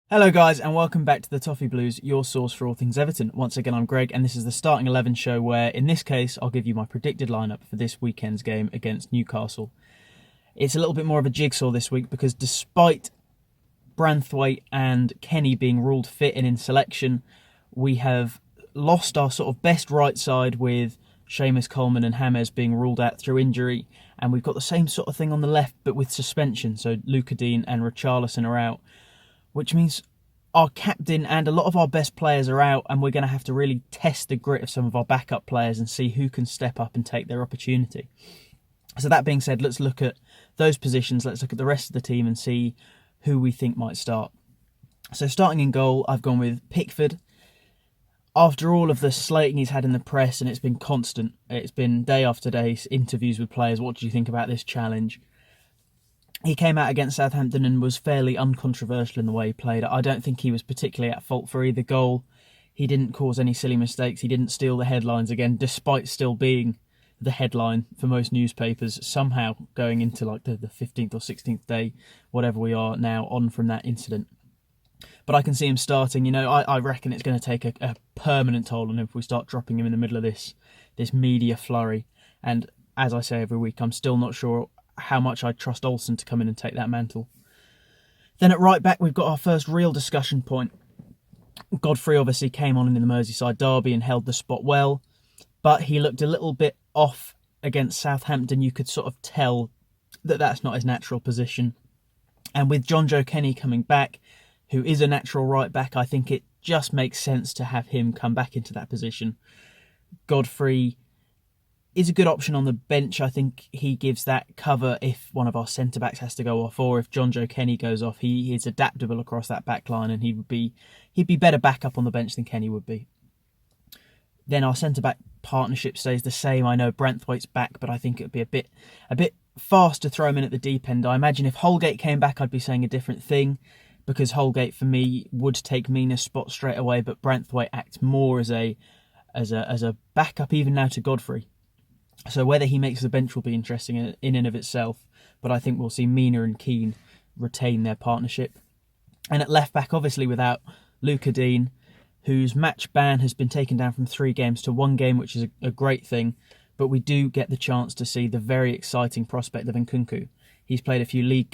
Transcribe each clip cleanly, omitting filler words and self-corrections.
Hello guys and welcome back to the Toffee Blues, your source for all things Everton. Once again I'm Greg and this is the starting 11 show where in this case I'll give you my predicted lineup for this weekend's game against Newcastle. It's a little bit more of a jigsaw this week because despite Branthwaite and Kenny being ruled fit and in selection, we have lost our sort of best right side with Seamus Coleman and James being ruled out through injury, and we've got the same sort of thing on the left but with suspension, so Luca Dean and Richarlison are out, which means our captain and a lot of our best players are out, and we're going to have to really test the grit of some of our backup players and see who can step up and take their opportunity. So that being said, let's look at those positions, let's look at the rest of the team and see who we think might start. So starting in goal, I've gone with Pickford. After all of the slating he's had in the press, and it's been constant, it's been day after day, interviews with players, what do you think about this challenge? He came out against Southampton and was fairly uncontroversial in the way he played. I don't think he was particularly at fault for either goal. He didn't cause any silly mistakes. He didn't steal the headlines again, despite still being the headline for most newspapers, somehow going into like the 15th or 16th day, whatever we are now, on from that incident. But I can see him starting. I reckon it's going to take a permanent toll on him if we start dropping him in the middle of this media flurry. And as I say every week, I'm still not sure how much I trust Olsen to come in and take that mantle. Then at right back, we've got our first real discussion point. Godfrey obviously came on in the Merseyside derby and held the spot well, but he looked a little bit off against Southampton. You could sort of tell that that's not his natural position. And with John Joe Kenny coming back, who is a natural right back, I think it just makes sense to have him come back into that position. Godfrey is a good option on the bench. I think he gives that cover if one of our centre-backs has to go off, or if John Joe Kenny goes off. He is adaptable across that back line, and he'd be better backup on the bench than Kenny would be. Then our centre-back partnership stays the same. I know Branthwaite's back, but I think it would be a bit fast to throw him in at the deep end. I imagine if Holgate came back, I'd be saying a different thing, because Holgate for me would take Mina's spot straight away, but Branthwaite acts more as a backup even now to Godfrey. So whether he makes the bench will be interesting in and of itself, but I think we'll see Mina and Keane retain their partnership. And at left back, obviously without Luca Dean, whose match ban has been taken down from 3 games to 1 game, which is a great thing, but we do get the chance to see the very exciting prospect of Nkunku. He's played a few League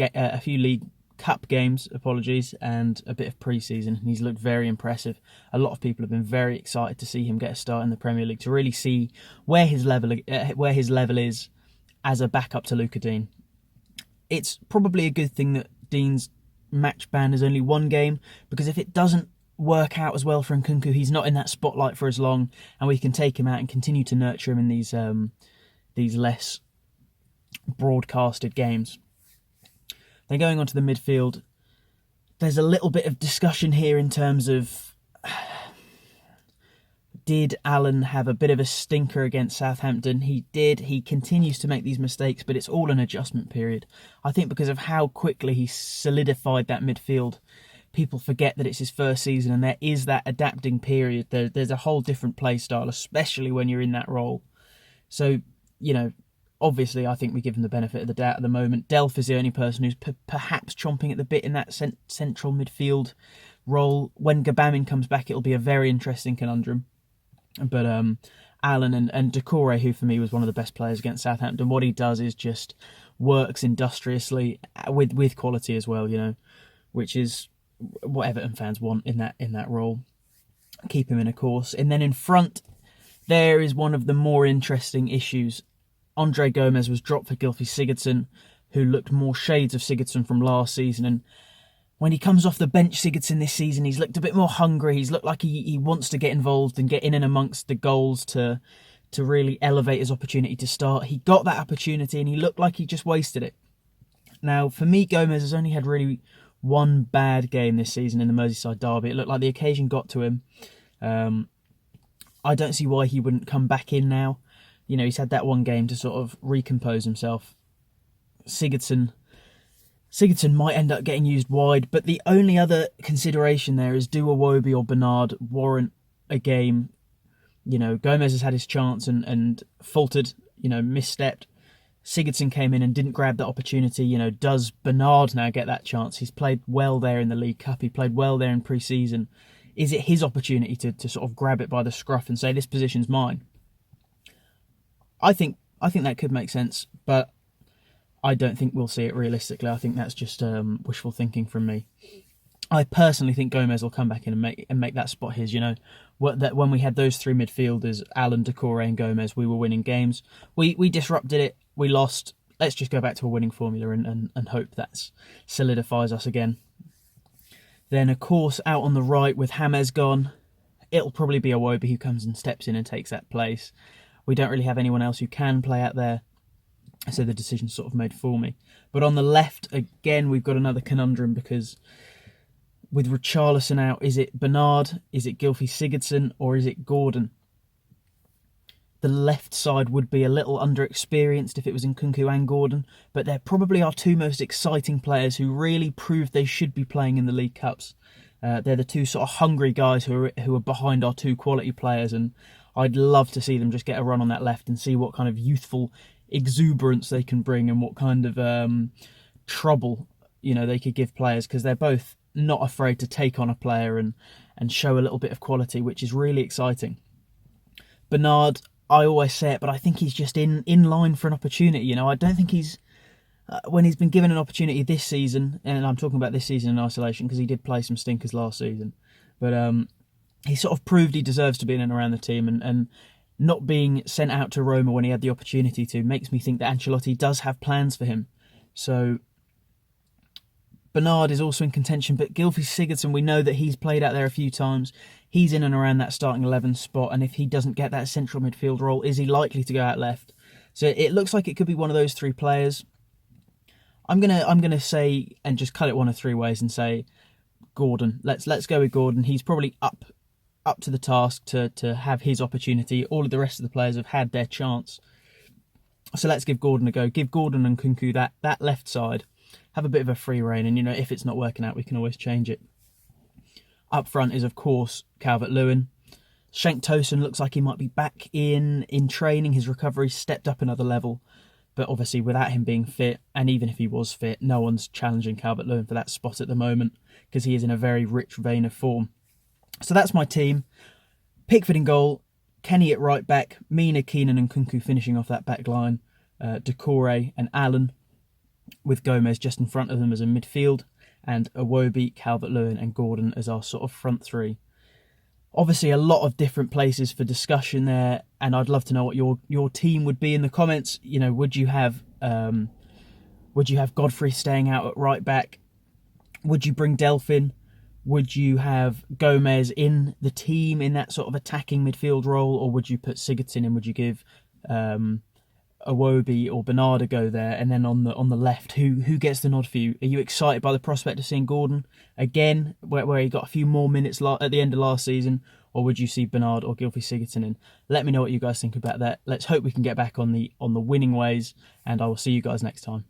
Cup games, and a bit of pre-season, and he's looked very impressive. A lot of people have been very excited to see him get a start in the Premier League, to really see where his level is as a backup to Luca Dean. It's probably a good thing that Dean's match ban is only 1 game, because if it doesn't work out as well for Nkunku, he's not in that spotlight for as long, and we can take him out and continue to nurture him in these less broadcasted games. Then going on to the midfield, there's a little bit of discussion here in terms of, did Allen have a bit of a stinker against Southampton? He did. He continues to make these mistakes, but it's all an adjustment period. I think because of how quickly he solidified that midfield, people forget that it's his first season, and there is that adapting period. There's a whole different play style, especially when you're in that role. So, obviously, I think we give him the benefit of the doubt at the moment. Delph is the only person who's perhaps chomping at the bit in that central midfield role. When Gabamin comes back, it'll be a very interesting conundrum. But Allen and Doucouré, who for me was one of the best players against Southampton, what he does is just works industriously with quality as well, which is what Everton fans want in that role. Keep him in a course. And then in front, there is one of the more interesting issues. Andre Gomez was dropped for Gylfi Sigurdsson, who looked more shades of Sigurdsson from last season. And when he comes off the bench, Sigurdsson this season, he's looked a bit more hungry. He's looked like he wants to get involved and get in and amongst the goals to really elevate his opportunity to start. He got that opportunity and he looked like he just wasted it. Now, for me, Gomez has only had really 1 bad game this season in the Merseyside derby. It looked like the occasion got to him. I don't see why he wouldn't come back in now. He's had that 1 game to sort of recompose himself. Sigurdsson might end up getting used wide, but the only other consideration there is, do Iwobi or Bernard warrant a game? Gomez has had his chance and faltered, misstepped. Sigurdsson came in and didn't grab that opportunity. You know, does Bernard now get that chance? He's played well there in the League Cup. He played well there in pre-season. Is it his opportunity to sort of grab it by the scruff and say, this position's mine? I think that could make sense, but I don't think we'll see it realistically. I think that's just wishful thinking from me. I personally think Gomez will come back in and make that spot his. You know, that when we had those three midfielders, Allen, Doucouré and Gomez, we were winning games. We disrupted it. We lost. Let's just go back to a winning formula and hope that solidifies us again. Then, of course, out on the right with James gone, it'll probably be Iwobi who comes and steps in and takes that place. We don't really have anyone else who can play out there, so the decision's sort of made for me. But on the left, again, we've got another conundrum because with Richarlison out, is it Bernard, is it Gylfi Sigurdsson, or is it Gordon? The left side would be a little underexperienced if it was Nkunku and Gordon, but they're probably our two most exciting players who really proved they should be playing in the League Cups. They're the two sort of hungry guys who are behind our two quality players, and I'd love to see them just get a run on that left and see what kind of youthful exuberance they can bring and what kind of trouble, you know, they could give players, because they're both not afraid to take on a player and show a little bit of quality, which is really exciting. Bernard, I always say it, but I think he's just in line for an opportunity. You know, I don't think he's when he's been given an opportunity this season, and I'm talking about this season in isolation because he did play some stinkers last season, but he sort of proved he deserves to be in and around the team, and not being sent out to Roma when he had the opportunity to makes me think that Ancelotti does have plans for him. So Bernard is also in contention, but Gylfi Sigurdsson, we know that he's played out there a few times. He's in and around that starting 11 spot, and if he doesn't get that central midfield role, is he likely to go out left? So it looks like it could be one of those three players. I'm gonna say, and just cut it one of three ways and say Gordon. Let's go with Gordon. He's probably up to the task to have his opportunity. All of the rest of the players have had their chance. So let's give Gordon a go. Give Gordon and Nkunku that left side. Have a bit of a free rein, and you know, if it's not working out, we can always change it. Up front is, of course, Calvert-Lewin. Cenk Tosun looks like he might be back in training. His recovery stepped up another level, but obviously without him being fit, and even if he was fit, no one's challenging Calvert-Lewin for that spot at the moment because he is in a very rich vein of form. So that's my team. Pickford in goal, Kenny at right back, Mina, Keenan and Nkunku finishing off that back line, Doucouré and Allen, with Gomez just in front of them as a midfield, and Iwobi, Calvert-Lewin and Gordon as our sort of front three. Obviously a lot of different places for discussion there, and I'd love to know what your team would be in the comments. You know, would you have Godfrey staying out at right back? Would you bring Delphin? Would you have Gomez in the team in that sort of attacking midfield role, or would you put Sigurdsson in? Would you give Iwobi or Bernard a go there? And then on the left, who gets the nod for you? Are you excited by the prospect of seeing Gordon again, where he got a few more minutes at the end of last season, or would you see Bernard or Gylfi Sigurdsson in? Let me know what you guys think about that. Let's hope we can get back on the winning ways, and I will see you guys next time.